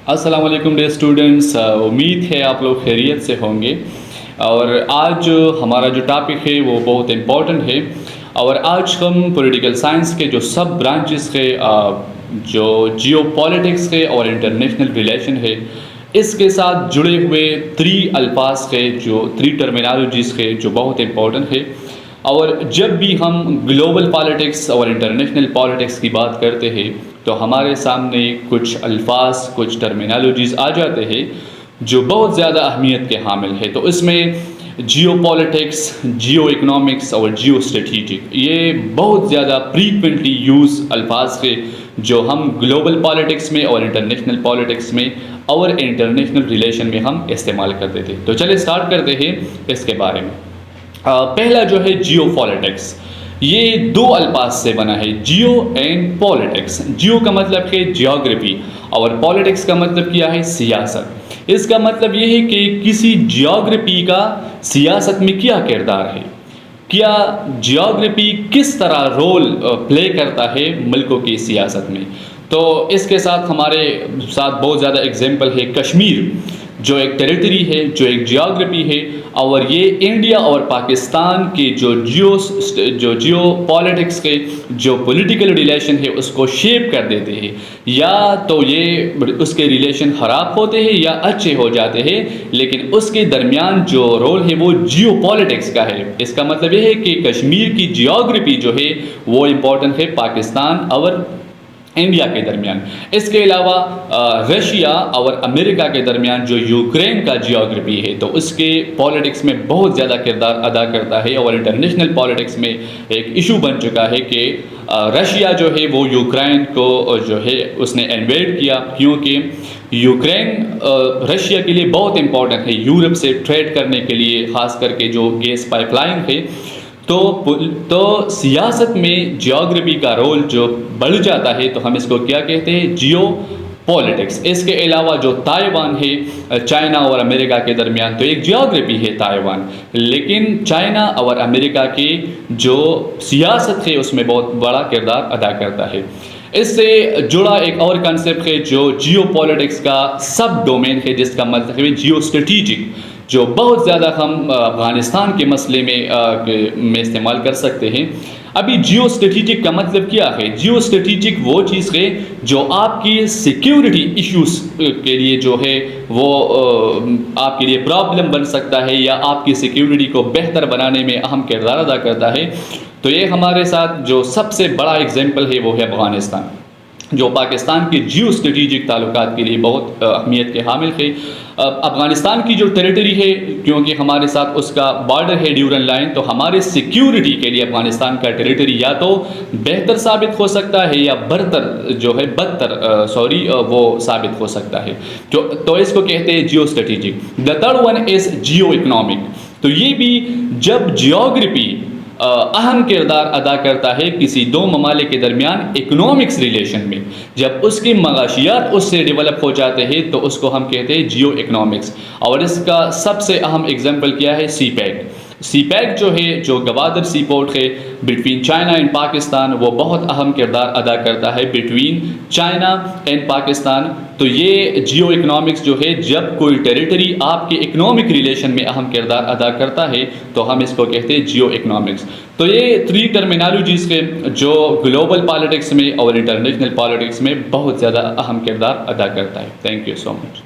السلام علیکم dear students, امید ہے آپ لوگ خیریت سے ہوں گے۔ اور آج ہمارا جو ٹاپک ہے وہ بہت امپورٹنٹ ہے، اور آج ہم پولیٹیکل سائنس کے جو سب برانچز ہے، جو جیو پالیٹکس ہے اور انٹرنیشنل ریلیشن ہے، اس کے ساتھ جڑے ہوئے 3 الفاظ ہے، جو 3 ٹرمینالوجیز ہے جو بہت امپورٹنٹ ہے۔ اور جب بھی ہم گلوبل پالیٹکس اور انٹرنیشنل پالیٹکس کی بات کرتے ہیں تو ہمارے سامنے کچھ الفاظ، کچھ ٹرمینالوجیز آ جاتے ہیں جو بہت زیادہ اہمیت کے حامل ہے۔ تو اس میں جیو پالیٹکس، جیو اکنامکس اور جیو اسٹریٹجک، یہ بہت زیادہ فریکوینٹلی یوز الفاظ ہے جو ہم گلوبل پالیٹکس میں اور انٹرنیشنل پالیٹکس میں اور انٹرنیشنل ریلیشن میں ہم استعمال کرتے تھے۔ تو چلے اسٹارٹ کرتے ہیں اس کے بارے میں۔ پہلا جو ہے جیو پالیٹکس، یہ 2 الفاظ سے بنا ہے، جیو اینڈ پالیٹکس۔ جیو کا مطلب ہے جیوگرافی اور پالیٹکس کا مطلب کیا ہے؟ سیاست۔ اس کا مطلب یہ ہے کہ کسی جیوگرافی کا سیاست میں کیا کردار ہے، کیا جیوگرافی کس طرح رول پلے کرتا ہے ملکوں کی سیاست میں۔ تو اس کے ساتھ ہمارے ساتھ بہت زیادہ اگزامپل ہے کشمیر، جو ایک ٹیریٹری ہے، جو ایک جیوگرافی ہے، اور یہ انڈیا اور پاکستان کے جو جیو پالیٹکس کے جو پولیٹیکل ریلیشن ہے اس کو شیپ کر دیتے ہیں، یا تو یہ اس کے ریلیشن خراب ہوتے ہیں یا اچھے ہو جاتے ہیں، لیکن اس کے درمیان جو رول ہے وہ جیو پالیٹکس کا ہے۔ اس کا مطلب یہ ہے کہ کشمیر کی جیوگرافی جو ہے وہ امپورٹنٹ ہے پاکستان اور انڈیا کے درمیان۔ اس کے علاوہ رشیا اور امریکہ کے درمیان جو یوکرین کا جیوگرافی ہے تو اس کے پالیٹکس میں بہت زیادہ کردار ادا کرتا ہے، اور انٹرنیشنل پالیٹکس میں ایک ایشو بن چکا ہے کہ رشیا جو ہے وہ یوکرین کو جو ہے اس نے انویڈ کیا، کیونکہ یوکرین رشیا کے لیے بہت امپورٹنٹ ہے یورپ سے ٹریڈ کرنے کے لیے، خاص کر کے جو گیس پائپ لائن ہے۔ تو سیاست میں جیوگرافی کا رول جو بڑھ جاتا ہے تو ہم اس کو کیا کہتے ہیں؟ جیو پالیٹکس۔ اس کے علاوہ جو تائیوان ہے چائنا اور امریکہ کے درمیان، تو ایک جیوگرافی ہے تائیوان، لیکن چائنا اور امریکہ کی جو سیاست ہے اس میں بہت بڑا کردار ادا کرتا ہے۔ اس سے جڑا ایک اور کنسیپٹ ہے جو جیو پالیٹکس کا سب ڈومین ہے، جس کا مطلب ہے جیو اسٹریٹجک، جو بہت زیادہ ہم افغانستان کے مسئلے میں استعمال کر سکتے ہیں۔ ابھی جیو اسٹریٹجک کا مطلب کیا ہے؟ جیو اسٹریٹجک وہ چیز ہے جو آپ کی سیکیورٹی ایشوز کے لیے جو ہے وہ آپ کے لیے پرابلم بن سکتا ہے، یا آپ کی سیکیورٹی کو بہتر بنانے میں اہم کردار ادا کرتا ہے۔ تو یہ ہمارے ساتھ جو سب سے بڑا اگزامپل ہے وہ ہے افغانستان، جو پاکستان کے جیو اسٹریٹجک تعلقات کے لیے بہت اہمیت کے حامل ہے۔ افغانستان کی جو ٹیریٹری ہے، کیونکہ ہمارے ساتھ اس کا بارڈر ہے ڈیورن لائن، تو ہمارے سیکیورٹی کے لیے افغانستان کا ٹیریٹری یا تو بہتر ثابت ہو سکتا ہے یا بدتر وہ ثابت ہو سکتا ہے۔ تو اس کو کہتے ہیں geo strategic. The third one is geo economic. تو یہ بھی جب جیوگرافی اہم کردار ادا کرتا ہے کسی 2 ممالک کے درمیان اکنامکس ریلیشن میں، جب اس کی معاشیات اس سے ڈیولپ ہو جاتے ہیں تو اس کو ہم کہتے ہیں جیو اکنامکس۔ اور اس کا سب سے اہم اگزامپل کیا ہے؟ سی پیک۔ سی پیک جو ہے، جو گوادر سی پورٹ ہے بٹوین چائنا اینڈ پاکستان، وہ بہت اہم کردار ادا کرتا ہے بٹوین چائنا اینڈ پاکستان۔ تو یہ جیو اکنامکس جو ہے، جب کوئی ٹیریٹری آپ کے اکنامک ریلیشن میں اہم کردار ادا کرتا ہے تو ہم اس کو کہتے ہیں جیو اکنامکس۔ تو یہ 3 ٹرمینالوجیز کے جو گلوبل پالیٹکس میں اور انٹرنیشنل پالیٹکس میں بہت زیادہ اہم کردار ادا کرتا ہے۔ Thank you so much.